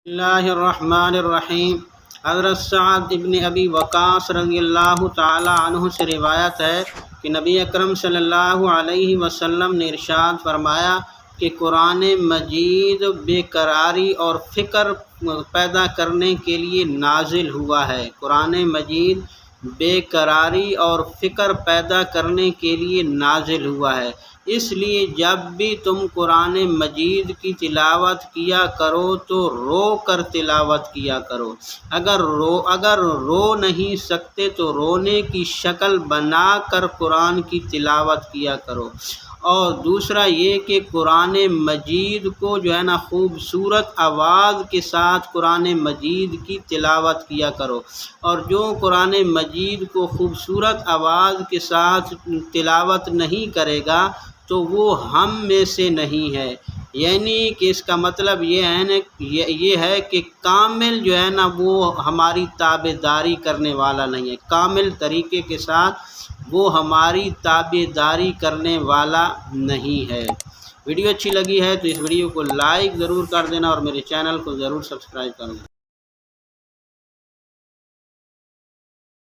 اللہ الرحمن الرحیم۔ حضرت سعد ابن ابی وقاص رضی اللہ تعالی عنہ سے روایت ہے کہ نبی اکرم صلی اللہ علیہ وسلم نے ارشاد فرمایا کہ قرآن مجید بے قراری اور فکر پیدا کرنے کے لیے نازل ہوا ہے۔ قرآن مجید بے قراری اور فکر پیدا کرنے کے لیے نازل ہوا ہے، اس لیے جب بھی تم قرآن مجید کی تلاوت کیا کرو تو رو کر تلاوت کیا کرو۔ اگر رو نہیں سکتے تو رونے کی شکل بنا کر قرآن کی تلاوت کیا کرو۔ اور دوسرا یہ کہ قرآن مجید کو خوبصورت آواز کے ساتھ قرآن مجید کی تلاوت کیا کرو، اور جو قرآن مجید کو خوبصورت آواز کے ساتھ تلاوت نہیں کرے گا تو وہ ہم میں سے نہیں ہے۔ یعنی کہ اس کا مطلب یہ ہے کہ کامل وہ ہماری تابع داری کرنے والا نہیں ہے، کامل طریقے کے ساتھ وہ ہماری تابع داری کرنے والا نہیں ہے۔ ویڈیو اچھی لگی ہے تو اس ویڈیو کو لائک ضرور کر دینا اور میرے چینل کو ضرور سبسکرائب کر دینا۔